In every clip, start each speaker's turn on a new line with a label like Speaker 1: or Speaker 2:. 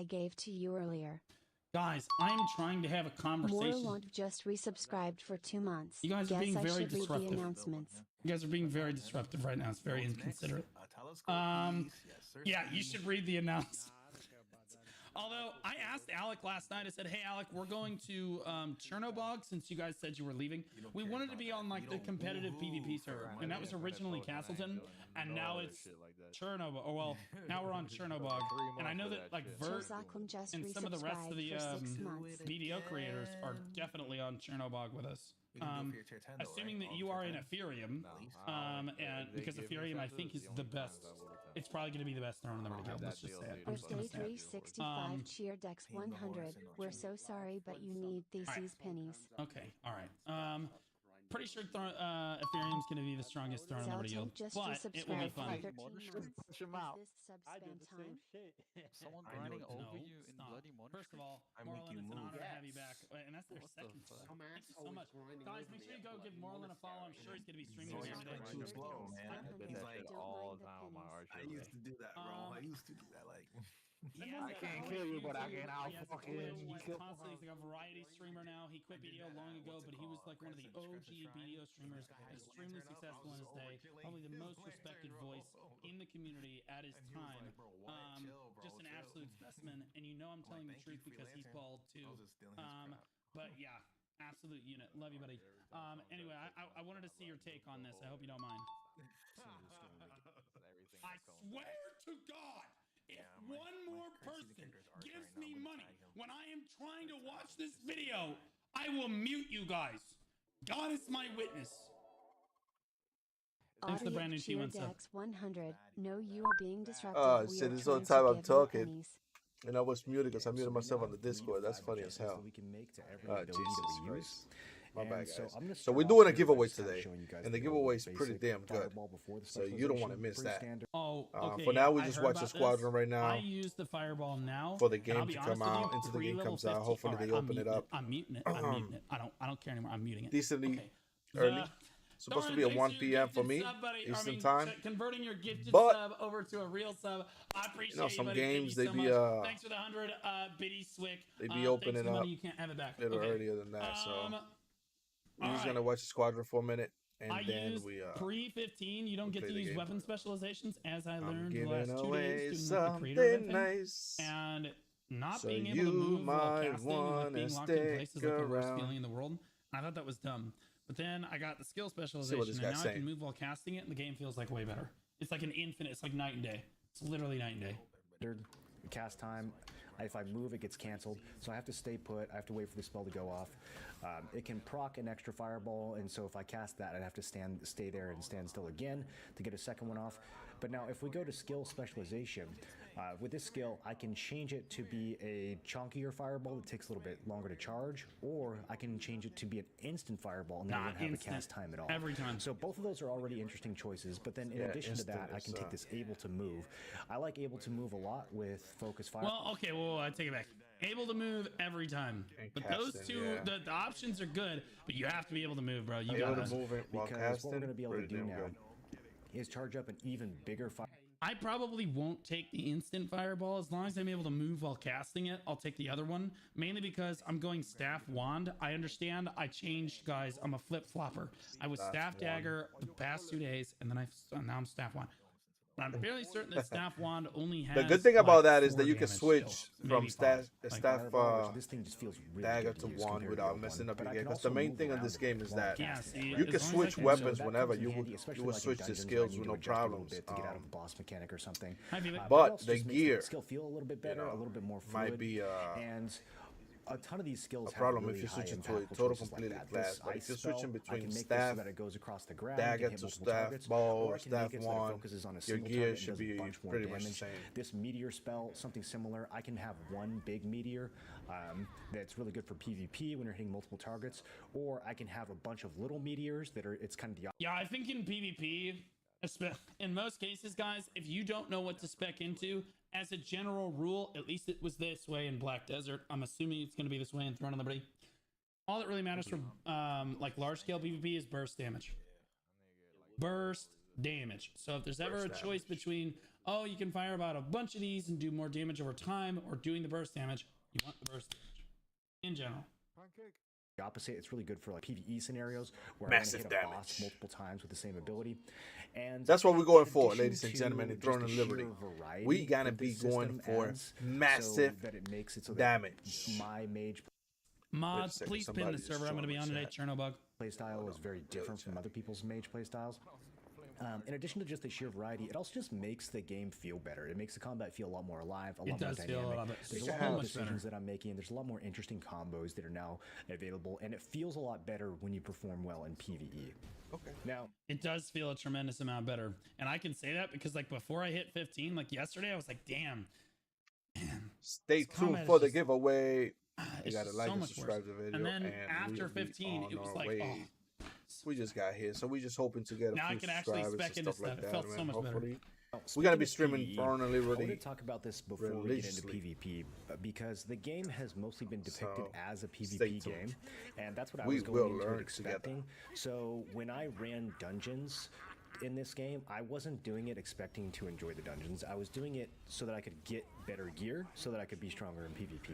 Speaker 1: gave to you earlier.
Speaker 2: Guys, I'm trying to have a conversation.
Speaker 1: Morland just resubscribed for 2 months.
Speaker 2: You guys are
Speaker 1: Guess
Speaker 2: being
Speaker 1: I
Speaker 2: very
Speaker 1: should read
Speaker 2: disruptive.
Speaker 1: the announcements.
Speaker 2: You guys are being very disruptive right now. It's very inconsiderate. Yeah, you should read the announcement. Although I asked Alec last night, I said, "Hey Alec, we're going to Chernobog since you guys said you were leaving. We wanted to be on like the competitive PvP server, and that was originally Castleton, and now it's Chernobyl. Oh well, now we're on Chernobog, and I know that like Vert and some of the rest of the VDO creators are definitely on Chernobog with us. Assuming that you are in Ethereum, and because Ethereum I think is the best. It's probably going to be the best throne in the guild. Let's just say it. I'm just going to say it.
Speaker 1: 365 cheer Dex 100. We're so sorry, but you need these pennies.
Speaker 2: Okay, all right. Pretty sure Ethereum's going to be the strongest throne in the guild, but it will be fun.
Speaker 3: Someone grinding over you in bloody money.
Speaker 2: First of all, Morland, it's an honor to have you back, and that's their second. Thank you so much, guys. Make sure you go give Morland a follow. I'm sure he's going to be streaming here today.
Speaker 4: Too slow, man.
Speaker 3: He's like all the time on my arch.
Speaker 4: I used to do that, bro. I used to do that, like.
Speaker 3: I can't kill you, but I can out fucking.
Speaker 2: He's constantly like a variety streamer now. He quit BDO long ago, but he was like one of the OG BDO streamers, extremely successful in his day, probably the most respected voice in the community at his time. Just an absolute specimen, and you know I'm telling the truth because he's bald too. But yeah, absolute unit. Love you, buddy. Anyway, I wanted to see your take on this. I hope you don't mind. I swear to God. If one more person gives me money when I am trying to watch this video, I will mute you guys. God is my witness. Thanks for the brand new T1 sub.
Speaker 1: 100. No, you are being disruptive.
Speaker 5: Oh shit, this whole time I'm talking. And I was muted because I muted myself on the Discord. That's funny as hell. Jesus Christ. My bad, guys. So we're doing a giveaway today, and the giveaway is pretty damn good. So you don't want to miss that.
Speaker 2: Oh, okay.
Speaker 5: For now, we just watch the squadron right now.
Speaker 2: I use the fireball now
Speaker 5: for the game to come out. Until the game comes out, hopefully they open it up.
Speaker 2: I'm muting it. I'm muting it. I don't care anymore. I'm muting it.
Speaker 5: Decently early. Supposed to be at 1 p.m. for me, Eastern time.
Speaker 2: Converting your gifted sub over to a real sub. I appreciate
Speaker 5: you. Some games they be
Speaker 2: thanks for the 100 Biddy Swick.
Speaker 5: They be opening up
Speaker 2: you can't have it back.
Speaker 5: A little earlier than that. So we're just gonna watch the squadron for a minute, and then we
Speaker 2: pre-15. You don't get to use weapon specializations, as I learned the last 2 days
Speaker 5: doing
Speaker 2: the creator event
Speaker 5: nice.
Speaker 2: And not
Speaker 5: so
Speaker 2: being able to move while casting and being locked in place is like the worst
Speaker 5: around.
Speaker 2: feeling in the world. I thought that was dumb. But then I got the skill specialization, and now I can move while casting it, and the game feels like way better. It's like an infinite. It's like night and day. It's literally night and day.
Speaker 6: Cast time. If I move, it gets canceled, so I have to stay put. I have to wait for the spell to go off. It can proc an extra fireball, and so if I cast that, I'd have to stay there and stand still again to get a second one off. But now, if we go to skill specialization, with this skill, I can change it to be a chunkier fireball that takes a little bit longer to charge, or I can change it to be an instant fireball and then I don't have a cast time at all.
Speaker 2: Every time.
Speaker 6: So both of those are already interesting choices, but then in addition to that, I can take this able to move. I like able to move a lot with focus fire.
Speaker 2: Well, okay, well, I take it back. Able to move every time. But those two, the options are good, but you have to be able to move, bro. You got to
Speaker 5: move it while
Speaker 6: because
Speaker 5: casting.
Speaker 6: what we're going to be able to do now is charge up an even bigger fire.
Speaker 2: I probably won't take the instant fireball. As long as I'm able to move while casting it, I'll take the other one. Mainly because I'm going staff wand. I understand I changed, guys. I'm a flip-flopper. I was staff dagger the past 2 days, and then now I'm staff wand. But I'm fairly certain that staff wand only has.
Speaker 5: The good thing about that is that you can
Speaker 2: damage
Speaker 5: switch
Speaker 2: still.
Speaker 5: from
Speaker 2: Maybe
Speaker 5: staff
Speaker 6: this thing just feels really
Speaker 5: dagger
Speaker 6: good
Speaker 5: to
Speaker 6: use
Speaker 5: wand
Speaker 6: compared
Speaker 5: without
Speaker 6: to
Speaker 5: messing up
Speaker 6: but
Speaker 5: your
Speaker 6: I
Speaker 5: game.
Speaker 6: can
Speaker 5: Because the
Speaker 6: also
Speaker 5: main
Speaker 6: move
Speaker 5: thing on
Speaker 6: around
Speaker 5: this game is
Speaker 6: while
Speaker 5: that
Speaker 6: casting.
Speaker 5: you can
Speaker 2: as long
Speaker 5: switch
Speaker 2: as I can-
Speaker 5: weapons
Speaker 6: So that
Speaker 5: whenever.
Speaker 6: comes in
Speaker 5: You
Speaker 6: handy,
Speaker 5: would
Speaker 6: especially
Speaker 5: you would
Speaker 6: like in
Speaker 5: switch the
Speaker 6: dungeons where I
Speaker 5: skills
Speaker 6: need
Speaker 5: with
Speaker 6: to
Speaker 5: no
Speaker 6: adjust a little
Speaker 5: problems.
Speaker 6: bit to get out of a boss mechanic or something.
Speaker 5: But
Speaker 6: it also
Speaker 5: the
Speaker 6: just makes
Speaker 5: gear,
Speaker 6: skill feel a little bit better,
Speaker 5: you know,
Speaker 6: a little bit more
Speaker 5: might
Speaker 6: fluid,
Speaker 5: be
Speaker 6: and a ton of these skills
Speaker 5: a problem
Speaker 6: have
Speaker 5: if
Speaker 6: really
Speaker 5: you're
Speaker 6: high
Speaker 5: switching to a
Speaker 6: impactful
Speaker 5: total
Speaker 6: choices like
Speaker 5: completely
Speaker 6: that.
Speaker 5: class.
Speaker 6: This
Speaker 5: But if
Speaker 6: ice
Speaker 5: you're
Speaker 6: spell,
Speaker 5: switching
Speaker 6: I
Speaker 5: between
Speaker 6: can make this
Speaker 5: staff,
Speaker 6: so that it goes across the ground,
Speaker 5: dagger
Speaker 6: can hit
Speaker 5: to
Speaker 6: multiple
Speaker 5: staff,
Speaker 6: targets,
Speaker 5: bow,
Speaker 6: or I can
Speaker 5: staff
Speaker 6: make it so that it
Speaker 5: wand,
Speaker 6: focuses on a
Speaker 5: your
Speaker 6: single
Speaker 5: gear
Speaker 6: target and
Speaker 5: should
Speaker 6: does a
Speaker 5: be
Speaker 6: bunch more
Speaker 5: pretty much the
Speaker 6: damage.
Speaker 5: same.
Speaker 6: This meteor spell, something similar. I can have one big meteor that's really good for PvP when you're hitting multiple targets, or I can have a bunch of little meteors that are. It's kind of the
Speaker 2: Yeah, I think in PvP, in most cases, guys, if you don't know what to spec into, as a general rule, at least it was this way in Black Desert. I'm assuming it's going to be this way in Throne of Liberty. All that really matters for like large scale PvP is burst damage. Burst damage. So if there's ever a choice between oh, you can fire about a bunch of these and do more damage over time, or doing the burst damage. You want the burst damage in general.
Speaker 6: The opposite, it's really good for like PvE scenarios where
Speaker 5: Massive
Speaker 6: I want to hit a
Speaker 5: damage.
Speaker 6: boss multiple times with the same ability. And
Speaker 5: that's what we're going for,
Speaker 6: addition
Speaker 5: ladies and
Speaker 6: to
Speaker 5: gentlemen, in
Speaker 6: just
Speaker 5: Throne
Speaker 6: the
Speaker 5: of
Speaker 6: sheer
Speaker 5: Liberty.
Speaker 6: variety
Speaker 5: We gotta
Speaker 6: that
Speaker 5: be
Speaker 6: this
Speaker 5: going
Speaker 6: system
Speaker 5: for
Speaker 6: adds,
Speaker 5: massive
Speaker 6: so that it makes it so that
Speaker 5: damage.
Speaker 6: my mage
Speaker 2: Mods,
Speaker 5: second,
Speaker 2: please pin
Speaker 5: somebody
Speaker 2: the
Speaker 5: just
Speaker 2: server. I'm going to be on
Speaker 5: joined
Speaker 2: today,
Speaker 5: my
Speaker 2: Chernobug.
Speaker 6: playstyle is very different from other people's mage playstyles. In addition to just the sheer variety, it also just makes the game feel better. It makes the combat feel a lot more alive, a lot more
Speaker 2: does feel a
Speaker 6: dynamic.
Speaker 2: lot better.
Speaker 6: There's a
Speaker 2: So
Speaker 6: lot more
Speaker 2: much
Speaker 6: decisions
Speaker 2: better.
Speaker 6: that I'm making. There's a lot more interesting combos that are now available, and it feels a lot better when you perform well in PvE.
Speaker 5: Okay.
Speaker 6: Now,
Speaker 2: It does feel a tremendous amount better. And I can say that because like before I hit 15, like yesterday, I was like, damn. Man,
Speaker 5: Stay
Speaker 2: this
Speaker 5: tuned
Speaker 2: combat
Speaker 5: for
Speaker 2: is
Speaker 5: the
Speaker 2: just-
Speaker 5: giveaway. You
Speaker 2: it's
Speaker 5: gotta
Speaker 2: just
Speaker 5: like
Speaker 2: so
Speaker 5: and
Speaker 2: much
Speaker 5: subscribe
Speaker 2: worse.
Speaker 5: to the video.
Speaker 2: And then
Speaker 5: we
Speaker 2: after
Speaker 5: will be
Speaker 2: 15,
Speaker 5: on
Speaker 2: it was
Speaker 5: our
Speaker 2: like,
Speaker 5: way.
Speaker 2: oh.
Speaker 5: We just got here, so we just hoping to get a
Speaker 2: Now I
Speaker 5: few
Speaker 2: can actually
Speaker 5: subscribers
Speaker 2: spec
Speaker 5: and
Speaker 2: into
Speaker 5: stuff like
Speaker 2: stuff. It
Speaker 5: that,
Speaker 2: felt
Speaker 5: man.
Speaker 2: so much better.
Speaker 5: Hopefully.
Speaker 6: we're
Speaker 5: We're gonna be streaming
Speaker 6: PvE.
Speaker 5: Throne of
Speaker 6: I want
Speaker 5: Liberty.
Speaker 6: to talk about this before we get into
Speaker 5: religiously.
Speaker 6: PvP because the game has mostly been depicted
Speaker 5: So,
Speaker 6: as a
Speaker 5: stay
Speaker 6: PvP
Speaker 5: tuned.
Speaker 6: game, and that's what I
Speaker 5: We
Speaker 6: was
Speaker 5: will
Speaker 6: going into
Speaker 5: learn
Speaker 6: it expecting. So when I ran dungeons in this game, I wasn't doing it expecting to enjoy the dungeons. I was doing it so that I could get better gear, so that I could be stronger in PvP.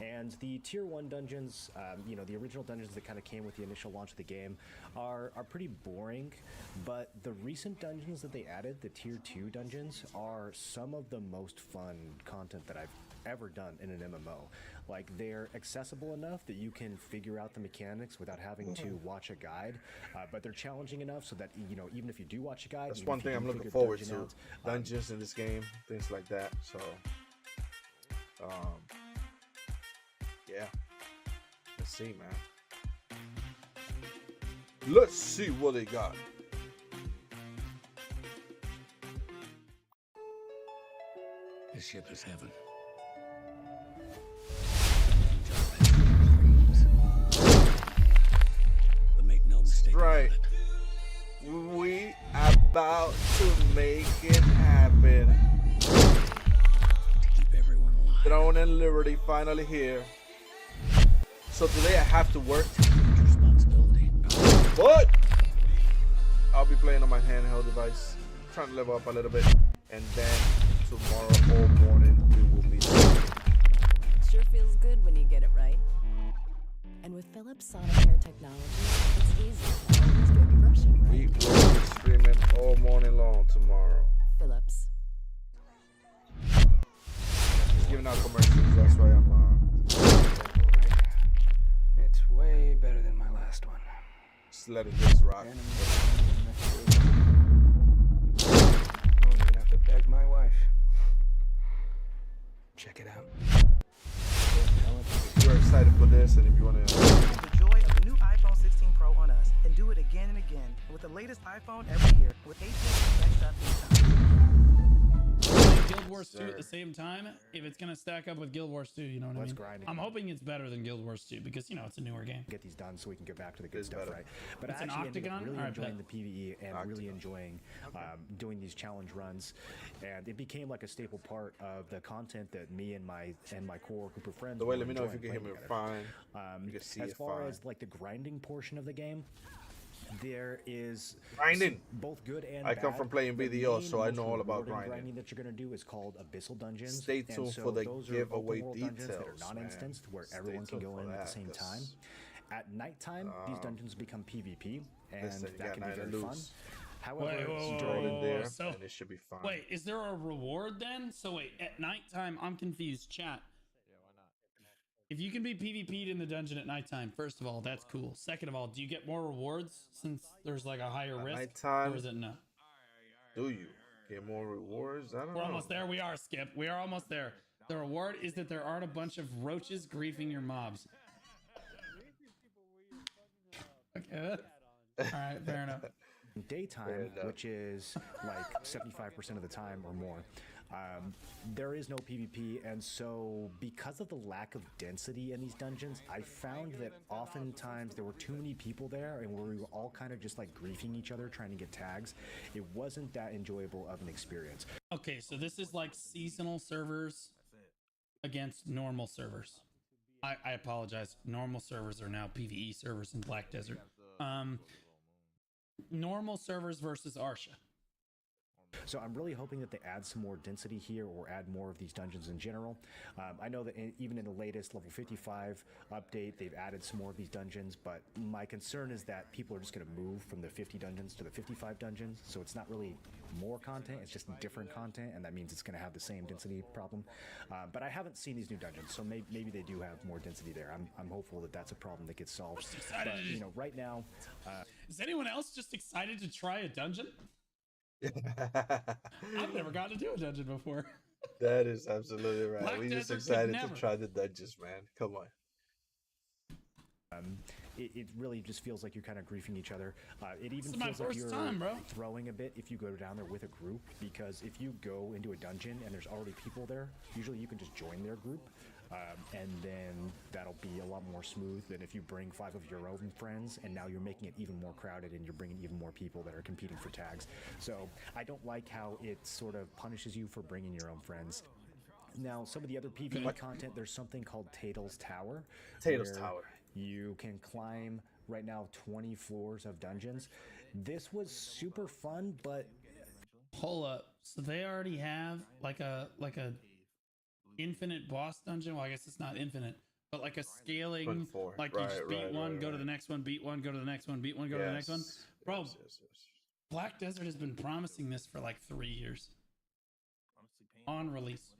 Speaker 6: And the tier 1 dungeons, you know, the original dungeons that kind of came with the initial launch of the game are pretty boring, but the recent dungeons that they added, the tier 2 dungeons, are some of the most fun content that I've ever done in an MMO. Like, they're accessible enough that you can figure out the mechanics without having to watch a guide, but they're challenging enough so that, you know, even if you do watch a guide,
Speaker 5: That's
Speaker 6: even
Speaker 5: one
Speaker 6: if you
Speaker 5: thing I'm
Speaker 6: do
Speaker 5: looking
Speaker 6: figure the
Speaker 5: forward
Speaker 6: dungeon
Speaker 5: to.
Speaker 6: out,
Speaker 5: Dungeons in this game, things like that. So, yeah. Let's see, man. Let's see what they got.
Speaker 7: This ship is heaven. But make no mistake
Speaker 5: Right.
Speaker 7: about it.
Speaker 5: We about to make it happen.
Speaker 7: Keep everyone alive.
Speaker 5: Throne and Liberty finally here. So today I have to work,
Speaker 7: Responsibility.
Speaker 5: but I'll be playing on my handheld device, trying to level up a little bit, and then tomorrow all morning we will be.
Speaker 8: Sure feels good when you get it right. And with Philips Sonicare technology, it's easy to always get brushing
Speaker 5: We
Speaker 8: right.
Speaker 5: will be streaming all morning long tomorrow.
Speaker 8: Philips.
Speaker 5: Just giving out commercials. That's why I'm.
Speaker 9: It's way better than my last one.
Speaker 5: Just letting this rock.
Speaker 9: And I'm next week. Won't even have to beg my wife. Check it out.
Speaker 5: If you're excited for this, and if you want to.
Speaker 10: The joy of the new iPhone 16 Pro on us and do it again and again with the latest iPhone every year with 8 GB next up in time.
Speaker 2: Guild Wars 2 at the same time, if it's going to stack up with Guild Wars 2, you know what I
Speaker 6: Let's
Speaker 2: mean?
Speaker 6: grind it.
Speaker 2: I'm hoping it's better than Guild Wars 2 because, you know, it's a newer game.
Speaker 6: get these done so we can get back to the good
Speaker 5: It's
Speaker 6: stuff,
Speaker 5: better.
Speaker 6: right? But
Speaker 2: It's
Speaker 6: I
Speaker 2: an
Speaker 6: actually ended up
Speaker 2: octagon?
Speaker 6: really
Speaker 2: Alright,
Speaker 6: enjoying
Speaker 2: bet.
Speaker 6: the PvE and really
Speaker 5: Octagon.
Speaker 6: enjoying doing these challenge runs, and it became like a staple part of the content that me and my core group of friends.
Speaker 5: The way,
Speaker 6: were
Speaker 5: let me know if you
Speaker 6: enjoying
Speaker 5: can hear me
Speaker 6: playing
Speaker 5: fine.
Speaker 6: together.
Speaker 5: You can see
Speaker 6: as
Speaker 5: it
Speaker 6: far
Speaker 5: fine.
Speaker 6: as like the grinding portion of the game, there is
Speaker 5: Grinding.
Speaker 6: both good and
Speaker 5: I come
Speaker 6: bad.
Speaker 5: from playing
Speaker 6: The
Speaker 5: BDO,
Speaker 6: main,
Speaker 5: so I
Speaker 6: most
Speaker 5: know all about
Speaker 6: rewarding
Speaker 5: grinding.
Speaker 6: that you're going to do is called Abyssal Dungeons.
Speaker 5: Stay
Speaker 6: and
Speaker 5: tuned
Speaker 6: so
Speaker 5: for the
Speaker 6: those are
Speaker 5: giveaway
Speaker 6: open world dungeons that are
Speaker 5: details,
Speaker 6: non-instanced, where
Speaker 5: Stay
Speaker 6: everyone can
Speaker 5: tuned
Speaker 6: go
Speaker 5: for
Speaker 6: in at
Speaker 5: that,
Speaker 6: the same
Speaker 5: 'cause,
Speaker 6: time. At nighttime, these dungeons become PvP, and
Speaker 5: Listen, you
Speaker 6: that
Speaker 5: got
Speaker 6: can be
Speaker 5: night
Speaker 6: very
Speaker 5: and
Speaker 6: fun.
Speaker 5: loose.
Speaker 6: However,
Speaker 2: Wait, whoa, whoa,
Speaker 5: Throw it in there,
Speaker 2: So-
Speaker 5: and it should be fine.
Speaker 2: Wait, is there a reward then? So wait, at nighttime, I'm confused. Chat. If you can be PvP'd in the dungeon at nighttime, first of all, that's cool. Second of all, do you get more rewards since there's like a higher
Speaker 5: At
Speaker 2: risk?
Speaker 5: nighttime?
Speaker 2: Or is it no?
Speaker 5: Do you get more rewards? I don't know.
Speaker 2: We're almost there. We are, Skip. We are almost there. The reward is that there aren't a bunch of roaches griefing your mobs. Okay. All right, fair enough.
Speaker 6: daytime,
Speaker 5: enough.
Speaker 6: which is like 75% of the time or more, there is no PvP, and so because of the lack of density in these dungeons, I found that oftentimes there were too many people there, and we were all kind of just like griefing each other, trying to get tags. It wasn't that enjoyable of an experience.
Speaker 2: Okay, so this is like seasonal servers against normal servers. I apologize. Normal servers are now PvE servers in Black Desert. Normal servers versus Arsha.
Speaker 6: So I'm really hoping that they add some more density here or add more of these dungeons in general. I know that even in the latest level 55 update, they've added some more of these dungeons, but my concern is that people are just going to move from the 50 dungeons to the 55 dungeons. So it's not really more content, it's just different content, and that means it's going to have the same density problem. But I haven't seen these new dungeons, so maybe they do have more density there. I'm hopeful that that's a problem that gets solved. But, you know, right now...
Speaker 2: is anyone else just excited to try a dungeon? I've never gotten to do a dungeon before.
Speaker 5: That is absolutely right.
Speaker 2: Black
Speaker 5: We just
Speaker 2: Desert
Speaker 5: excited
Speaker 2: could
Speaker 5: to try the dungeons, man. Come on.
Speaker 6: It really just feels like you're kind of griefing each other. It even
Speaker 2: This is my
Speaker 6: feels like
Speaker 2: first
Speaker 6: you're
Speaker 2: time, bro.
Speaker 6: throwing a bit if you go down there with a group, because if you go into a dungeon and there's already people there, usually you can just join their group, and then that'll be a lot more smooth than if you bring 5 of your own friends and now you're making it even more crowded and you're bringing even more people that are competing for tags. So I don't like how it sort of punishes you for bringing your own friends. Now, some of the other PvE content, there's something called Tatel's Tower.
Speaker 5: Tatel's Tower.
Speaker 6: You can climb, right now, 20 floors of dungeons. This was super fun, but...
Speaker 2: Hold up. So they already have like a infinite boss dungeon. Well, I guess it's not infinite, but like a scaling, like you just beat one, go to the next one, beat one, go to the next one, beat one, go to the next one. Bro, Black Desert has been promising this for like 3 years. On release.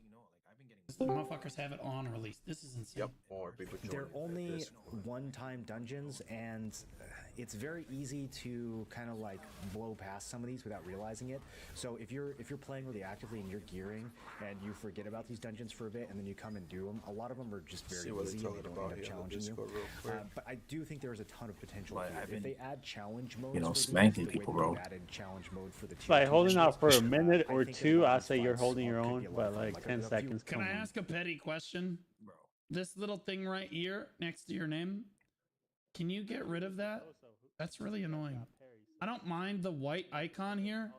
Speaker 2: The motherfuckers have it on release. This is insane.
Speaker 5: Yep, more people join.
Speaker 6: They're only one-time dungeons, and it's very easy to kind of like blow past some of these without realizing it. So if you're playing really actively and you're gearing and you forget about these dungeons for a bit and then you come and do them, a lot of them are just very easy and they don't end up challenging you. But I do think there's a ton of potential here. If they add challenge modes,
Speaker 4: smacking people, bro.
Speaker 6: Added challenge mode for the
Speaker 11: by holding out for a minute or two, I'll say you're holding your own, but like 10 seconds.
Speaker 2: Can I ask a petty question?
Speaker 4: Bro.
Speaker 2: This little thing right here next to your name, can you get rid of that? That's really annoying. I don't mind the white icon here,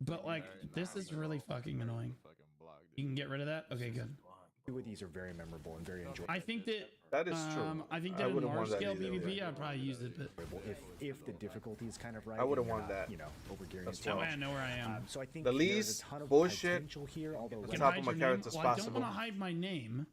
Speaker 2: but like this is really fucking annoying. You can get rid of that? Okay, good.
Speaker 6: Two of these are very memorable and very enjoyable.
Speaker 2: I think that
Speaker 5: is true.
Speaker 2: I think that in large scale PvP, I'd probably use it, but
Speaker 6: if the difficulty is kind of right,
Speaker 5: I wouldn't want that.
Speaker 6: You know, over gearing.
Speaker 2: That's why I know where I am.
Speaker 6: So I think
Speaker 5: the least bullshit
Speaker 6: here, although
Speaker 5: at the top of my character
Speaker 2: well,
Speaker 5: possible.
Speaker 2: I don't want to hide my name.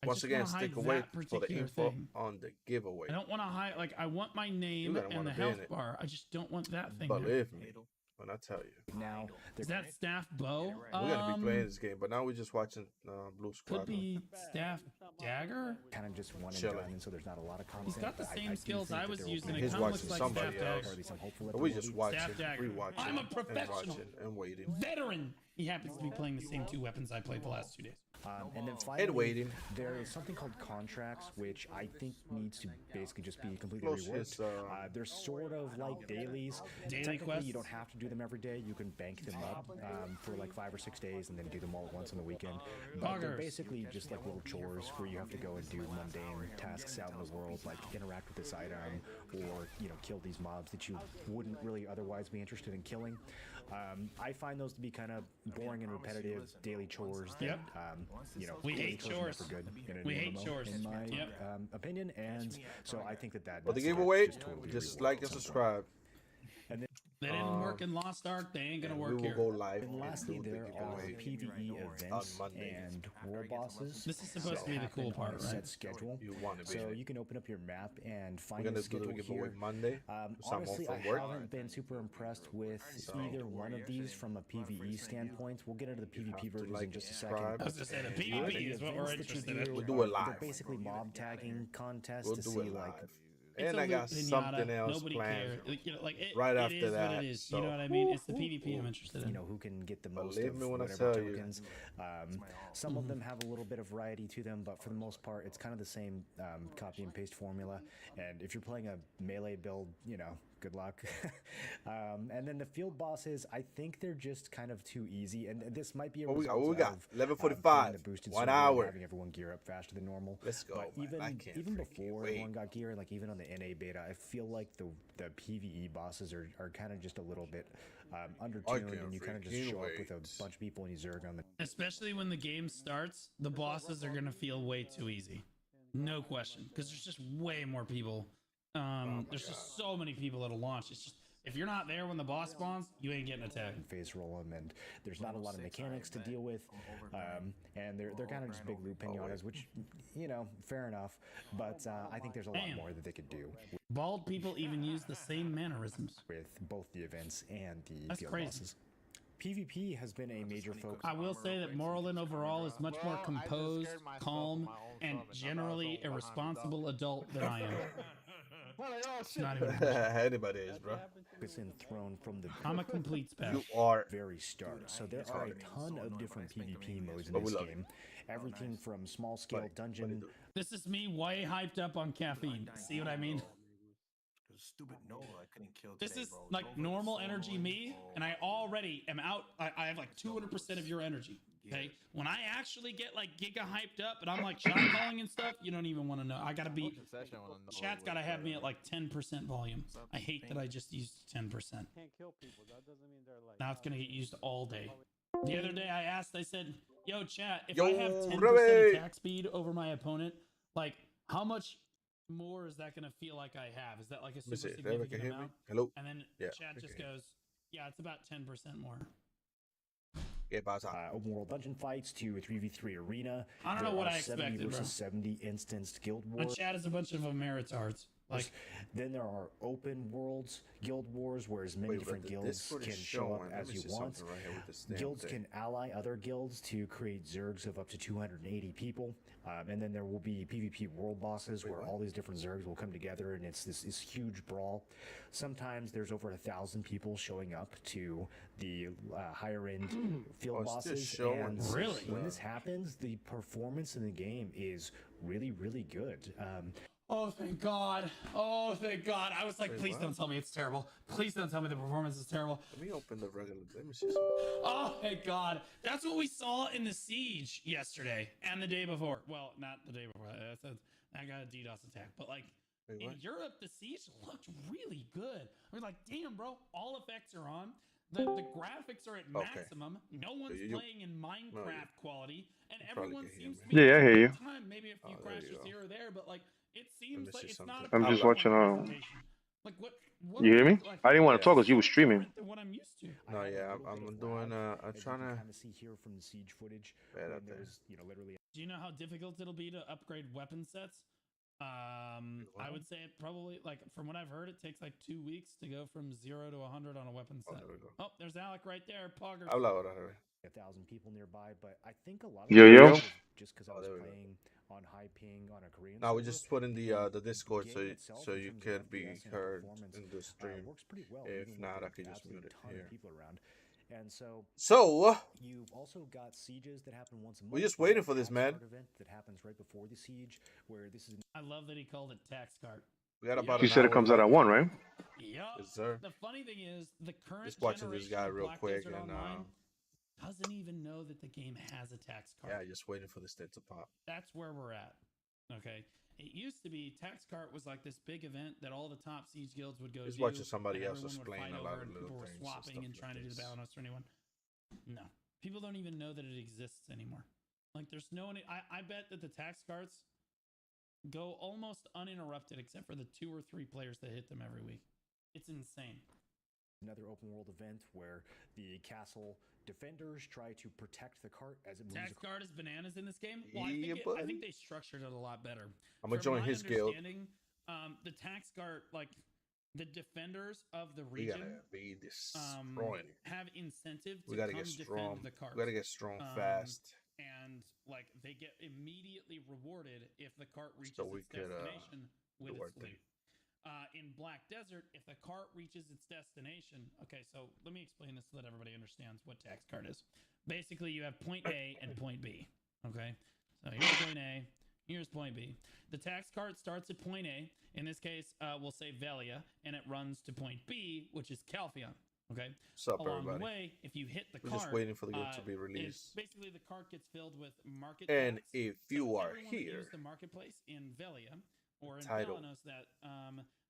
Speaker 5: Once again, stick away for the info on the giveaway.
Speaker 2: I don't want to hide, like, I want my name and the health bar. I just don't want that thing.
Speaker 5: Believe me when I tell you.
Speaker 6: Now,
Speaker 2: is that Staff Bow?
Speaker 5: We're gonna be playing this game, but now we're just watching Blue Squad.
Speaker 2: Could be Staff Dagger.
Speaker 6: Kind of just one and done, and so there's not a lot of content.
Speaker 2: He's got the same skills I was using. It
Speaker 5: He's
Speaker 2: kind of
Speaker 5: watching
Speaker 2: looks like
Speaker 5: somebody
Speaker 2: Staff
Speaker 5: else.
Speaker 2: Dagger.
Speaker 5: We just watching,
Speaker 2: Dagger.
Speaker 5: rewatching.
Speaker 2: I'm a professional
Speaker 5: and waiting.
Speaker 2: Veteran. He happens to be playing the same 2 weapons I played the last 2 days.
Speaker 6: And then finally,
Speaker 5: waiting.
Speaker 6: there is something called contracts, which I think needs to basically just be completely reworked. They're sort of like dailies. Technically,
Speaker 2: quests?
Speaker 6: you don't have to do them every day. You can bank them up for like 5 or 6 days and then do them all at once on the weekend. But they're basically just like little chores where you have to go and do mundane tasks out in the world, like interact with this item or, you know, kill these mobs that you wouldn't really otherwise be interested in killing. I find those to be kind of boring and repetitive daily chores.
Speaker 2: Yep.
Speaker 6: You know,
Speaker 2: we hate chores. We hate chores.
Speaker 6: In my opinion, and so I think that
Speaker 5: But the giveaway, just like and subscribe.
Speaker 6: And then
Speaker 2: they didn't work in Lost Ark. They ain't gonna work
Speaker 5: we will
Speaker 2: here.
Speaker 5: Go live.
Speaker 6: And lastly, there are PvE events and world bosses.
Speaker 2: This is supposed to be the cool part, right?
Speaker 6: Set schedule. So you can open up your map and find a schedule here.
Speaker 5: Monday.
Speaker 6: Honestly, I haven't been super impressed with either one of these from a PvE standpoint. We'll get into the PvP versions in just a second.
Speaker 2: I was just saying the PvP is what we're interested in.
Speaker 5: We'll do it live.
Speaker 6: They're basically mob tagging contests to see like.
Speaker 5: And I got something else planned right after that.
Speaker 2: You know what I mean? It's the PvP I'm interested in.
Speaker 6: You know, who can get the most
Speaker 5: Believe
Speaker 6: of
Speaker 5: me when I
Speaker 6: whatever
Speaker 5: tell
Speaker 6: tokens. Some of them have a little bit of variety to them, but for the most part, it's kind of the same copy and paste formula. And if you're playing a melee build, you know, good luck. And then the field bosses, I think they're just kind of too easy. And this might be a result
Speaker 5: we got 11:45,
Speaker 6: the boosted
Speaker 5: 1
Speaker 6: server,
Speaker 5: hour.
Speaker 6: Having everyone gear up faster than normal.
Speaker 5: Let's go.
Speaker 6: But even before everyone got gear, like even on the NA beta, I feel like the PvE bosses are kind of just a little bit undertuned, and you kind of just show up with a bunch of people and you zerg on the.
Speaker 2: Especially when the game starts, the bosses are gonna feel way too easy, no question, because there's just way more people. There's just so many people that'll launch. If you're not there when the boss spawns, you ain't getting attacked.
Speaker 6: Phase roll them, and there's not a lot of mechanics to deal with, and they're kind of just big loot pinatas, which, you know, fair enough. But I think there's a lot more that they could do.
Speaker 2: Bald people even use the same mannerisms
Speaker 6: with both the events and the
Speaker 2: That's
Speaker 6: field
Speaker 2: crazy.
Speaker 6: bosses. PvP has been a major focus.
Speaker 2: I will say that Morlin overall is much more composed, calm, and generally a responsible adult than I am. Not even
Speaker 5: anybody is, bro.
Speaker 6: It's enthroned from the
Speaker 2: I'm a complete spaz.
Speaker 5: You are
Speaker 6: very start. So there are a ton of different PvP modes in this game. Everything from small scale dungeon.
Speaker 2: This is me way hyped up on caffeine. See what I mean?
Speaker 4: Stupid Noah, I couldn't kill
Speaker 2: This
Speaker 4: today,
Speaker 2: is
Speaker 4: bro.
Speaker 2: like
Speaker 4: Nova's
Speaker 2: normal
Speaker 4: so
Speaker 2: energy
Speaker 4: annoying.
Speaker 2: me, and I already am out. I have like 200% of your energy. Okay, when I actually get like giga hyped up and I'm like shot calling and stuff, you don't even want to know. I gotta be. Chat's gotta have me at like 10% volume. I hate that I just used 10%.
Speaker 11: Can't kill people. That doesn't mean they're like.
Speaker 2: Now it's gonna get used all day. The other day I asked, I said, "Yo, chat, if
Speaker 5: Yo,
Speaker 2: I have 10%
Speaker 5: Remy!
Speaker 2: attack speed over my opponent, like how much more is that gonna feel like I have? Is that like a super
Speaker 5: see,
Speaker 2: significant
Speaker 5: can hear me?
Speaker 2: amount?"
Speaker 5: Hello?
Speaker 2: And then
Speaker 5: Yeah,
Speaker 2: chat
Speaker 5: I
Speaker 2: just
Speaker 5: can hear
Speaker 2: goes, "Yeah, it's about 10% more."
Speaker 6: Open world dungeon fights to a 3v3 arena.
Speaker 2: I don't know
Speaker 6: There
Speaker 2: what
Speaker 6: are
Speaker 2: I
Speaker 6: 70
Speaker 2: expected, bro.
Speaker 6: versus 70 instanced guild
Speaker 2: My
Speaker 6: wars.
Speaker 2: chat is a bunch of Ameritards. Like,
Speaker 6: then there are open worlds guild wars where as many
Speaker 5: Wait,
Speaker 6: different
Speaker 5: but
Speaker 6: guilds
Speaker 5: Discord is
Speaker 6: can show up
Speaker 5: showing.
Speaker 6: as
Speaker 5: Let me
Speaker 6: you
Speaker 5: see
Speaker 6: want.
Speaker 5: something right here with this damn
Speaker 6: Guilds
Speaker 5: thing.
Speaker 6: can ally other guilds to create zergs of up to 280 people, and then there will be PvP world bosses where all these different zergs will come together, and it's this huge brawl. Sometimes there's over 1,000 people showing up to the higher end field
Speaker 5: it's still
Speaker 6: bosses,
Speaker 5: showing.
Speaker 6: and
Speaker 2: Really?
Speaker 6: when this happens, the performance in the game is really, really good.
Speaker 2: oh thank God! Oh thank God! I was like,
Speaker 5: Wait,
Speaker 2: please
Speaker 5: what?
Speaker 2: don't tell me it's terrible. Please don't tell me the performance is terrible.
Speaker 5: Let me open the regular. Let me see something.
Speaker 2: Oh thank God! That's what we saw in the siege yesterday and the day before. Well, not the day before. I got a DDoS attack, but like
Speaker 5: Wait,
Speaker 2: in
Speaker 5: what?
Speaker 2: Europe, the siege looked really good. I was like, damn, bro, all effects are on. The graphics are at maximum. No one's playing in Minecraft quality, and everyone
Speaker 5: can hear
Speaker 2: seems to
Speaker 5: me.
Speaker 2: be
Speaker 12: Yeah, I hear you.
Speaker 2: time. Maybe a few
Speaker 5: Oh, there you
Speaker 2: crashes
Speaker 5: go.
Speaker 2: here or there, but like it seems like
Speaker 5: see
Speaker 2: it's
Speaker 5: something.
Speaker 2: not.
Speaker 12: I'm just watching,
Speaker 2: Like what
Speaker 12: You hear me?
Speaker 2: like,
Speaker 12: I didn't want to
Speaker 5: Yeah.
Speaker 12: talk because you were streaming.
Speaker 2: different than what I'm used to.
Speaker 5: No, yeah, I'm doing. I'm
Speaker 6: As you
Speaker 5: trying
Speaker 6: can
Speaker 5: to.
Speaker 6: kind of see here from the siege footage,
Speaker 5: Right
Speaker 6: when
Speaker 5: up there.
Speaker 6: there's literally
Speaker 2: Do you know how difficult it'll be to upgrade weapon sets? I would say it probably, like, from what I've heard, it takes like 2 weeks to go from 0 to 100 on a weapon set.
Speaker 5: there we go.
Speaker 2: Oh, there's Alec right there. Poggers.
Speaker 5: Habla ahora, Javi.
Speaker 6: 1,000 people nearby, but I think a lot of
Speaker 12: Yo,
Speaker 6: it
Speaker 12: yo.
Speaker 6: was just because I was
Speaker 5: there we go.
Speaker 6: playing on high ping on a Korean
Speaker 5: No, we
Speaker 6: server.
Speaker 5: just put in the Discord
Speaker 6: game
Speaker 5: so
Speaker 6: itself, in
Speaker 5: you
Speaker 6: terms of
Speaker 5: can be
Speaker 6: FPS and
Speaker 5: heard
Speaker 6: performance,
Speaker 5: in the stream.
Speaker 6: works pretty well.
Speaker 5: If
Speaker 6: even with
Speaker 5: not, I
Speaker 6: an
Speaker 5: could just
Speaker 6: absolute
Speaker 5: mute it
Speaker 6: ton
Speaker 5: here.
Speaker 6: of people around. And so
Speaker 5: So
Speaker 6: you've also got sieges that happen once a month.
Speaker 5: we're just
Speaker 6: There's
Speaker 5: waiting
Speaker 6: a
Speaker 5: for this,
Speaker 6: tax
Speaker 5: man.
Speaker 6: card event that happens right before the siege, where this is
Speaker 2: I love that he called it tax cart.
Speaker 5: we got about.
Speaker 12: He
Speaker 5: an
Speaker 12: said it
Speaker 5: hour
Speaker 12: comes out
Speaker 5: left.
Speaker 12: at 1, right?
Speaker 2: Yup.
Speaker 5: Yes, sir.
Speaker 2: The funny thing is, the current
Speaker 5: Just watching this
Speaker 2: generation
Speaker 5: guy
Speaker 2: of
Speaker 5: real
Speaker 2: Black
Speaker 5: quick
Speaker 2: Desert
Speaker 5: and
Speaker 2: Online doesn't even know that the game has a tax cart.
Speaker 5: yeah, just waiting for this thing to pop.
Speaker 2: That's where we're at. Okay. It used to be tax cart was like this big event that all the top siege guilds would go
Speaker 5: Just
Speaker 2: to.
Speaker 5: watching somebody
Speaker 2: and
Speaker 5: else
Speaker 2: everyone would
Speaker 5: explain
Speaker 2: fight
Speaker 5: a
Speaker 2: over
Speaker 5: lot of
Speaker 2: and
Speaker 5: little
Speaker 2: people were
Speaker 5: things and
Speaker 2: swapping
Speaker 5: stuff
Speaker 2: and
Speaker 5: like
Speaker 2: trying to do the
Speaker 5: this.
Speaker 2: Balanos or anyone. No. People don't even know that it exists anymore. Like there's no one. I bet that the tax carts go almost uninterrupted except for the 2 or 3 players that hit them every week. It's insane.
Speaker 6: another open world event where the castle defenders try to protect the cart as it moves.
Speaker 2: Tax card is bananas in this game. Well,
Speaker 5: Yeah,
Speaker 2: I think they structured it a lot better.
Speaker 5: I'm gonna
Speaker 2: From
Speaker 5: join
Speaker 2: my
Speaker 5: his guild.
Speaker 2: understanding, the tax guard, like the defenders of the
Speaker 5: We
Speaker 2: region,
Speaker 5: gotta be destroying.
Speaker 2: have incentive to
Speaker 5: We gotta
Speaker 2: come
Speaker 5: get strong.
Speaker 2: defend the cart.
Speaker 5: We gotta get strong fast.
Speaker 2: And like they get immediately rewarded if the cart reaches
Speaker 5: So we
Speaker 2: its
Speaker 5: could,
Speaker 2: destination with
Speaker 5: do our
Speaker 2: its loot. In Black Desert, if the cart reaches its destination, okay, so let me explain this so that everybody understands what tax cart is. Basically, you have point A and point B. Okay, so here's point A, here's point B. The tax cart starts at point A. In this case, we'll say Velia, and it runs to point B, which is Calpheon. Okay.
Speaker 5: What's up,
Speaker 2: Along
Speaker 5: everybody?
Speaker 2: the way, if you hit the
Speaker 5: We're
Speaker 2: cart,
Speaker 5: just waiting for the game to be released.
Speaker 2: basically the cart gets filled with market.
Speaker 5: And
Speaker 2: tax.
Speaker 5: if
Speaker 2: So
Speaker 5: you are
Speaker 2: everyone that
Speaker 5: here,
Speaker 2: used the marketplace in Velia or in
Speaker 5: title
Speaker 2: Balanos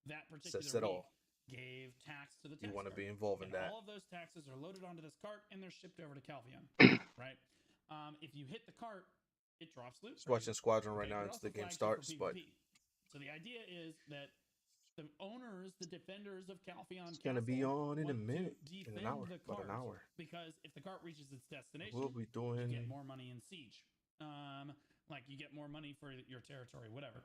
Speaker 2: that particular
Speaker 5: says it
Speaker 2: week
Speaker 5: all.
Speaker 2: gave tax to the tax.
Speaker 5: You want to
Speaker 2: cart.
Speaker 5: be involved in
Speaker 2: And
Speaker 5: that.
Speaker 2: all of those taxes are loaded onto this cart and they're shipped over to Calpheon. Right. If you hit the cart, it drops loot.
Speaker 5: Just watching Squadron right now
Speaker 2: It
Speaker 5: until the
Speaker 2: also
Speaker 5: game
Speaker 2: flags you for
Speaker 5: starts, but
Speaker 2: PvP. So the idea is that the owners, the defenders of Calpheon
Speaker 5: It's gonna be
Speaker 2: Castle
Speaker 5: on in a
Speaker 2: want to
Speaker 5: minute, in
Speaker 2: defend
Speaker 5: an hour,
Speaker 2: the
Speaker 5: about an
Speaker 2: cart,
Speaker 5: hour.
Speaker 2: because if the cart reaches its destination,
Speaker 5: We'll be
Speaker 2: you
Speaker 5: doing.
Speaker 2: get more money in siege. Like you get more money for your territory, whatever.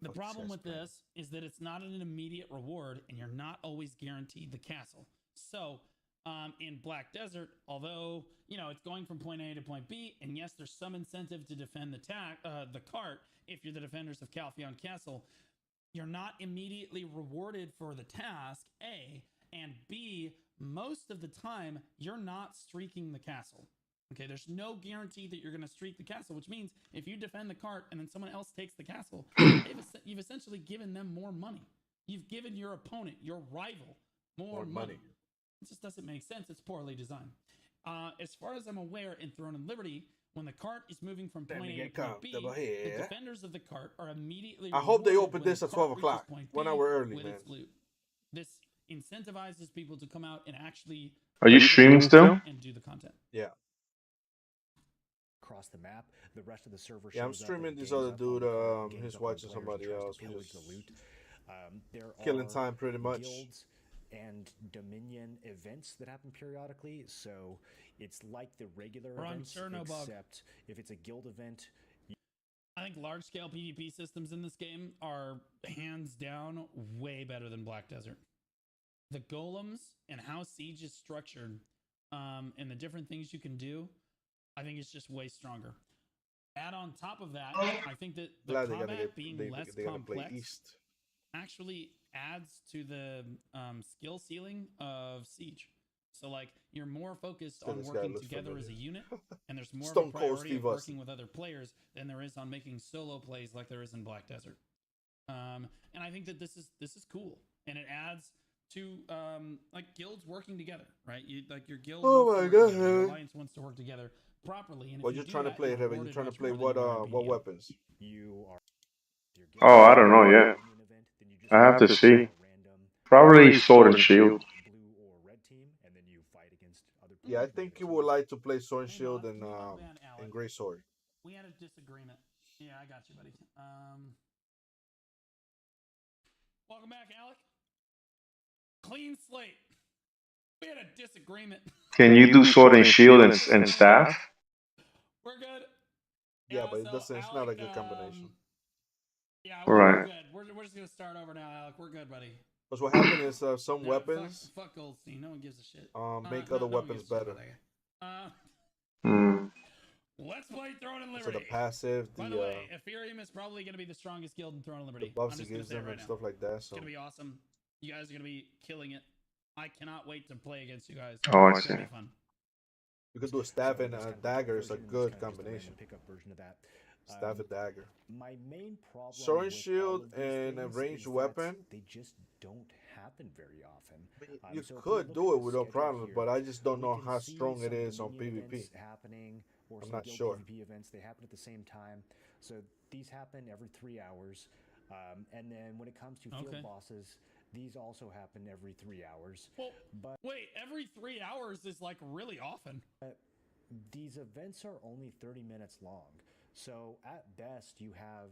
Speaker 2: The problem with this is that it's not an immediate reward, and you're not always guaranteed the castle. So, in Black Desert, although it's going from point A to point B, and yes, there's some incentive to defend the cart if you're the defenders of Calpheon Castle, you're not immediately rewarded for the task. A, and B, most of the time you're not streaking the castle. Okay, there's no guarantee that you're going to streak the castle, which means if you defend the cart and then someone else takes the castle, you've essentially given them more money. You've given your opponent, your rival, more money. It just doesn't make sense. It's poorly designed. As far as I'm aware, in Throne and Liberty, when the cart is moving from point A to point B, the defenders of the cart are immediately.
Speaker 5: I hope they open this at 12 o'clock. 1 hour early, man.
Speaker 2: This incentivizes people to come out and actually.
Speaker 12: Are you streaming still?
Speaker 2: And do the content.
Speaker 5: Yeah.
Speaker 6: Across the map, the rest of the server.
Speaker 5: Yeah, I'm streaming this other dude. He's watching somebody else. We're just killing time pretty much.
Speaker 6: Guilds and Dominion events that happen periodically, so it's like the regular events, except if it's a guild event.
Speaker 2: I think large-scale PvP systems in this game are hands down way better than Black Desert. The golems and how siege is structured, and the different things you can do, I think it's just way stronger. Add on top of that, I think that the combat being less complex actually adds to the skill ceiling of siege. So like you're more focused on working together as a unit, and there's more of a priority of working with other players than there is on making solo plays like there is in Black Desert. And I think that this is cool, and it adds to like guilds working together, right? Your guild.
Speaker 5: Oh my god!
Speaker 2: Your alliance wants to work together properly. And
Speaker 5: well, you're trying to play it, Heavy. You're trying to play what weapons?
Speaker 6: You are.
Speaker 12: Oh, I don't know yet. I have to see. Probably sword and shield.
Speaker 5: Yeah, I think you would like to play sword and shield and gray sword.
Speaker 2: We had a disagreement. Yeah, I got you, buddy. Welcome back, Alec. Clean slate. We had a disagreement.
Speaker 12: Can you do sword and shield and staff?
Speaker 2: We're good.
Speaker 5: Yeah, but it's not a good combination.
Speaker 2: Yeah, we're good. We're just gonna start over now, Alec. We're good, buddy.
Speaker 5: Because what happened is some weapons.
Speaker 2: Fuck Goldstein. No one gives a shit.
Speaker 5: Make other weapons better.
Speaker 2: Let's play Throne and Liberty.
Speaker 5: So the passive,
Speaker 2: By the way, Ethereum is probably going to be the strongest guild in Throne and Liberty.
Speaker 5: The buffs it gives them and stuff like that. So
Speaker 2: it's going to be awesome. You guys are going to be killing it. I cannot wait to play against you guys.
Speaker 12: Oh, I see.
Speaker 2: It's going to be fun.
Speaker 5: You could do a staff and a dagger. It's a good combination.
Speaker 6: Pickup version of that.
Speaker 5: Staff and dagger.
Speaker 6: My main problem.
Speaker 5: Sword and shield and a ranged weapon.
Speaker 6: They just don't happen very often.
Speaker 5: You could do it with no problem, but I just don't know how strong it is on PvP. I'm not sure.
Speaker 6: PvP events, they happen at the same time. So these happen every 3 hours. And then when it comes to field bosses, these also happen every 3 hours.
Speaker 2: Well, but wait, every 3 hours is like really often.
Speaker 6: These events are only 30 minutes long. So at best, you have,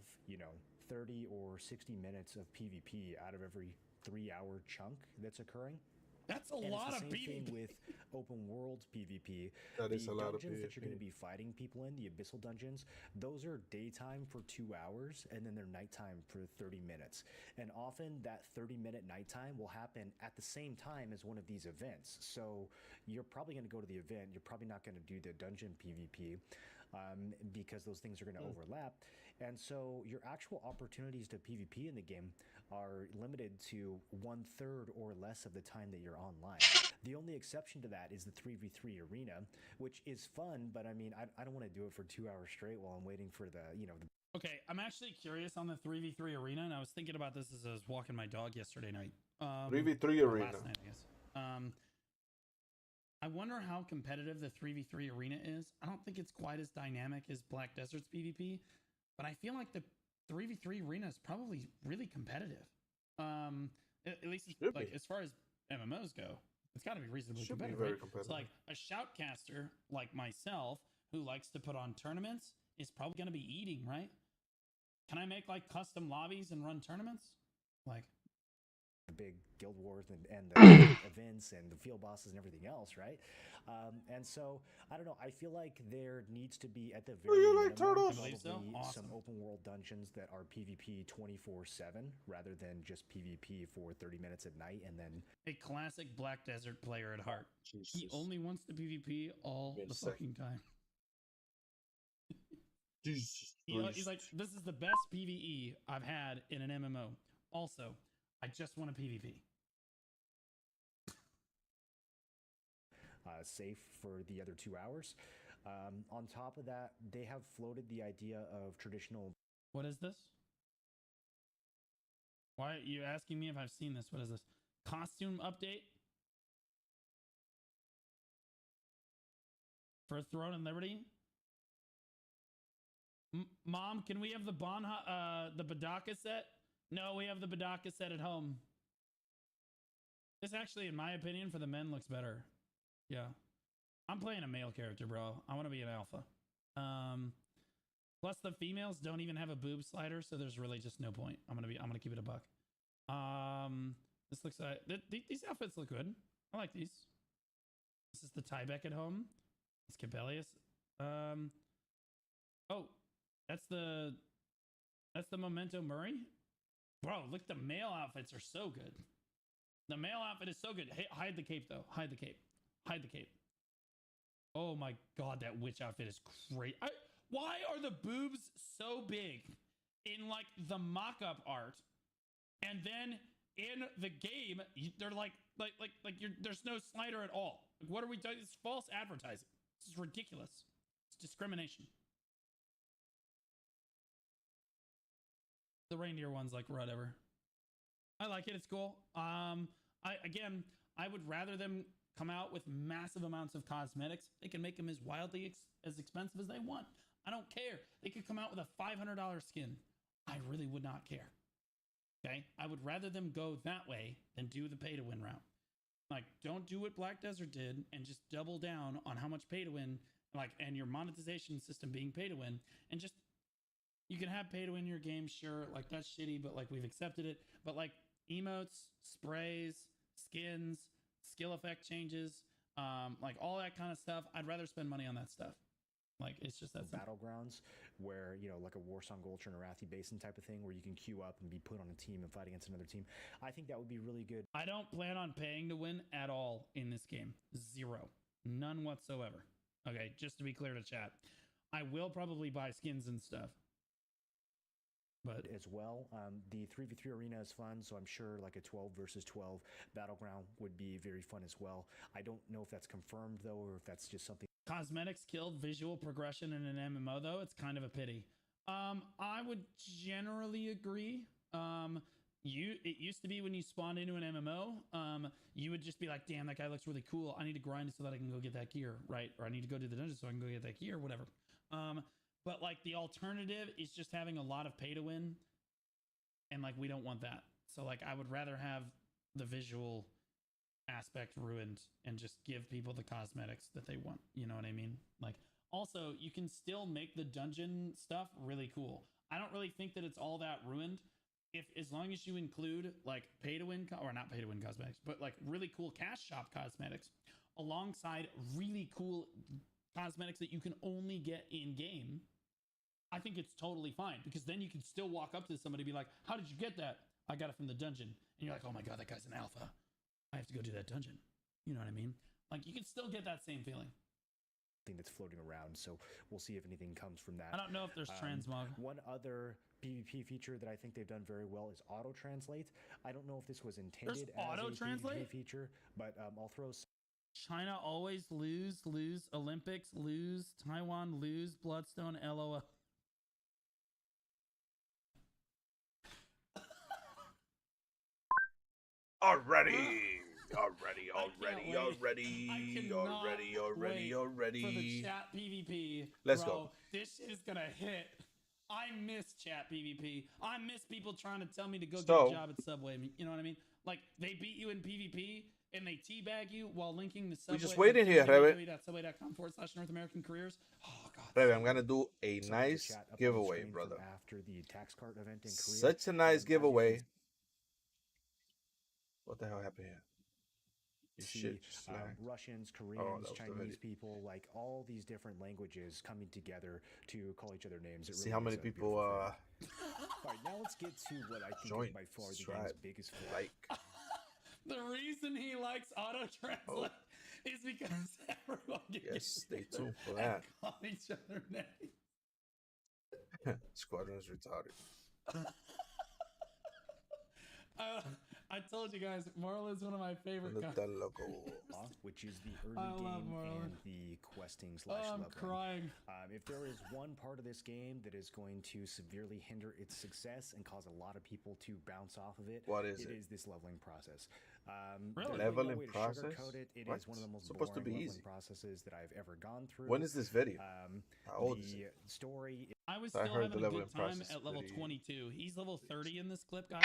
Speaker 6: 30 or 60 minutes of PvP out of every 3 hour chunk that's occurring.
Speaker 2: That's a lot of PvP.
Speaker 6: With open world PvP,
Speaker 5: that is a lot of
Speaker 6: dungeons that you're going to be fighting people in, the abyssal dungeons, those are daytime for 2 hours, and then they're nighttime for 30 minutes. And often that 30-minute nighttime will happen at the same time as one of these events. So you're probably going to go to the event. You're probably not going to do the dungeon PvP. Because those things are going to overlap. And so your actual opportunities to PvP in the game are limited to 1/3 or less of the time that you're online. The only exception to that is the 3v3 arena, which is fun, but I mean, I don't want to do it for 2 hours straight while I'm waiting for the.
Speaker 2: Okay, I'm actually curious on the 3v3 arena, and I was thinking about this as I was walking my dog yesterday night.
Speaker 5: 3v3 arena.
Speaker 2: Last night, I guess. I wonder how competitive the 3v3 arena is. I don't think it's quite as dynamic as Black Desert's PvP, but I feel like the 3v3 arena is probably really competitive. At least like as far as MMOs go, it's got to be reasonably competitive.
Speaker 5: Very competitive.
Speaker 2: So like a shoutcaster like myself who likes to put on tournaments is probably going to be eating, right? Can I make like custom lobbies and run tournaments? Like
Speaker 6: the big guild wars and the events and the field bosses and everything else, right? And so I don't know. I feel like there needs to be at the very minimum probably some open world dungeons that are PvP 24/7 rather than just PvP for 30 minutes at night and then
Speaker 2: a classic Black Desert player at heart.
Speaker 5: Jesus.
Speaker 2: He only wants to PvP all the fucking time.
Speaker 5: Jesus.
Speaker 2: He's like, this is the best PvE I've had in an MMO. Also, I just want a PvP.
Speaker 6: Safe for the other 2 hours. On top of that, they have floated the idea of traditional.
Speaker 2: What is this? Why are you asking me if I've seen this? What is this? Costume update? For Throne and Liberty? Mom, can we have the Badaka set? No, we have the Badaka set at home. This actually, in my opinion, for the men looks better. Yeah. I'm playing a male character, bro. I want to be an alpha. Plus the females don't even have a boob slider, so there's really just no point. I'm gonna keep it a buck. This looks like these outfits look good. I like these. This is the Tybeck at home. It's Cabellius. Oh, that's the Memento Murray. Bro, look, the male outfits are so good. The male outfit is so good. Hey, hide the cape though. Hide the cape. Hide the cape. Oh my god, that witch outfit is great. Why are the boobs so big in like the mock-up art, and then in the game they're like there's no slider at all? Like, what are we doing? It's false advertising. This is ridiculous. It's discrimination. The reindeer one's like whatever. I like it. It's cool. I would rather them come out with massive amounts of cosmetics. They can make them as wildly as expensive as they want. I don't care. They could come out with a $500 skin. I really would not care. Okay? I would rather them go that way than do the pay to win route. Like, don't do what Black Desert did and just double down on how much pay to win, like, and your monetization system being pay to win, and just, you can have pay to win your game, sure, like, that's shitty, but like, we've accepted it. But like, emotes, sprays, skins, skill effect changes, like all that kind of stuff, I'd rather spend money on that stuff. Like, it's just that
Speaker 6: battlegrounds where, you know, like a Warsong Gulch and Arathi Basin type of thing where you can queue up and be put on a team and fight against another team. I think that would be really good.
Speaker 2: I don't plan on paying to win at all in this game. Zero. None whatsoever. Okay, just to be clear to chat. I will probably buy skins and stuff. But
Speaker 6: as well, the 3v3 arena is fun, so I'm sure like a 12 versus 12 battleground would be very fun as well. I don't know if that's confirmed though, or if that's just something.
Speaker 2: Cosmetics killed visual progression in an MMO though. It's kind of a pity. I would generally agree. It used to be when you spawned into an MMO, you would just be like, damn, that guy looks really cool. I need to grind so that I can go get that gear, right? Or I need to go to the dungeon so I can go get that gear, whatever. But like the alternative is just having a lot of pay to win. And like, we don't want that. So like, I would rather have the visual aspect ruined and just give people the cosmetics that they want. You know what I mean? Like, also, you can still make the dungeon stuff really cool. I don't really think that it's all that ruined. As long as you include like pay to win, or not pay to win cosmetics, but like really cool cash shop cosmetics alongside really cool cosmetics that you can only get in game, I think it's totally fine, because then you can still walk up to somebody and be like, how did you get that? I got it from the dungeon. And you're like, oh my god, that guy's an alpha. I have to go do that dungeon. You know what I mean? Like, you can still get that same feeling.
Speaker 6: Thing that's floating around, so we'll see if anything comes from that.
Speaker 2: I don't know if there's transmog.
Speaker 6: One other PvP feature that I think they've done very well is auto translate. I don't know if this was intended as a PvP feature, but I'll throw.
Speaker 2: China always lose. Olympics lose. Taiwan lose. Bloodstone LOL.
Speaker 5: Already. For the
Speaker 2: chat PvP.
Speaker 5: Let's go.
Speaker 2: This shit is gonna hit. I miss chat PvP. I miss people trying to tell me to go get a job at Subway. You know what I mean? Like, they beat you in PvP and they teabag you while linking the Subway.
Speaker 5: We just waiting here, Rebe.
Speaker 2: Subway.com/North American Careers. Oh god.
Speaker 5: Rebe, I'm gonna do a nice giveaway, brother.
Speaker 6: After the tax cart event in Korea.
Speaker 5: Such a nice giveaway. What the hell happened here?
Speaker 6: See Russians, Koreans, Chinese people, like all these different languages coming together to call each other names.
Speaker 5: See how many people
Speaker 6: All right, now let's get to what I think is by far the game's biggest flaw.
Speaker 2: The reason he likes auto translate is because everyone can
Speaker 5: stay tuned for that.
Speaker 2: Call each other names.
Speaker 5: Squadron is retarded.
Speaker 2: I told you guys, Marl is one of my favorite
Speaker 6: which is the early game and the questing / leveling.
Speaker 2: I'm crying.
Speaker 6: If there is one part of this game that is going to severely hinder its success and cause a lot of people to bounce off of it, it is this leveling process.
Speaker 2: Really?
Speaker 5: Leveling process?
Speaker 6: It is one of the most
Speaker 5: supposed to be
Speaker 6: boring
Speaker 5: easy
Speaker 6: processes that I've ever gone through.
Speaker 5: When is this video? How old is it?
Speaker 6: Story.
Speaker 2: I was still having a good time at level 22. He's level 30 in this clip, guys.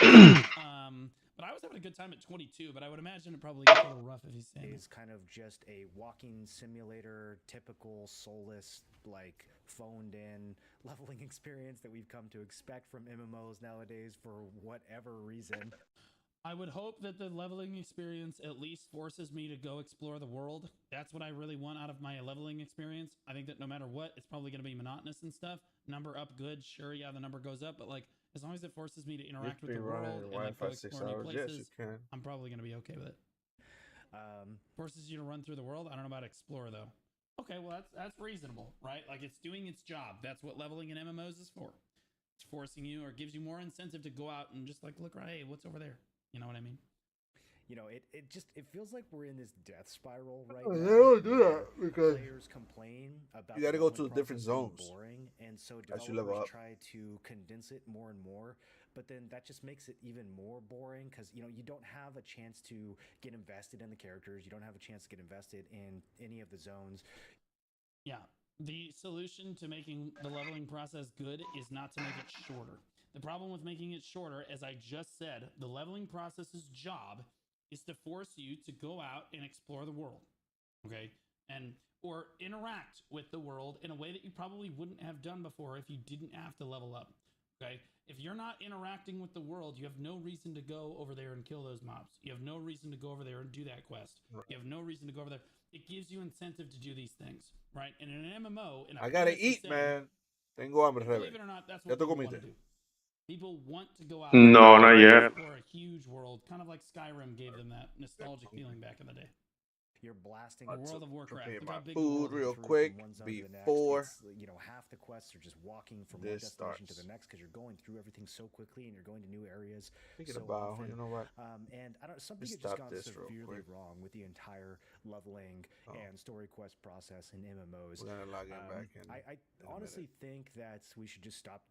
Speaker 2: But I was having a good time at 22, but I would imagine it probably gets a little rough if he's saying
Speaker 6: is kind of just a walking simulator, typical soulless, like phoned in leveling experience that we've come to expect from MMOs nowadays for whatever reason.
Speaker 2: I would hope that the leveling experience at least forces me to go explore the world. That's what I really want out of my leveling experience. I think that no matter what, it's probably going to be monotonous and stuff. Number up, good. Sure, yeah, the number goes up, but like as long as it forces me to interact with the world and like go explore new places, I'm probably going to be okay with it. Forces you to run through the world. I don't know about explore though. Okay, well that's reasonable, right? Like it's doing its job. That's what leveling in MMOs is for. It's forcing you or gives you more incentive to go out and just like look right. Hey, what's over there? You know what I mean?
Speaker 6: You know, it feels like we're in this death spiral right
Speaker 5: now.
Speaker 6: They
Speaker 5: don't do that because
Speaker 6: players complain about
Speaker 5: you got to go to different zones.
Speaker 6: Boring, and so
Speaker 5: as you level up,
Speaker 6: try to condense it more and more. But then that just makes it even more boring because you know you don't have a chance to get invested in the characters. You don't have a chance to get invested in any of the zones.
Speaker 2: Yeah, the solution to making the leveling process good is not to make it shorter. The problem with making it shorter, as I just said, the leveling process's job is to force you to go out and explore the world, okay? Or interact with the world in a way that you probably wouldn't have done before if you didn't have to level up, okay? If you're not interacting with the world, you have no reason to go over there and kill those mobs. You have no reason to go over there and do that quest. You have no reason to go over there. It gives you incentive to do these things, right? And in an MMO,
Speaker 5: I gotta eat, man. Tengo hambre.
Speaker 2: Believe it or not, that's what people want to do. People want to go out
Speaker 12: no, not yet.
Speaker 2: For a huge world, kind of like Skyrim gave them that nostalgic feeling back in the day.
Speaker 6: You're blasting
Speaker 2: World of Warcraft.
Speaker 5: Prepare my food real quick before
Speaker 6: you know half the quests are just walking from one destination to the next because you're going through everything so quickly and you're going to new areas.
Speaker 5: Thinking about you know what?
Speaker 6: And I don't. Something has just gone severely wrong with the entire leveling and story quest process in MMOs.
Speaker 5: We're gonna log in back in.
Speaker 6: I honestly think that we should just stop.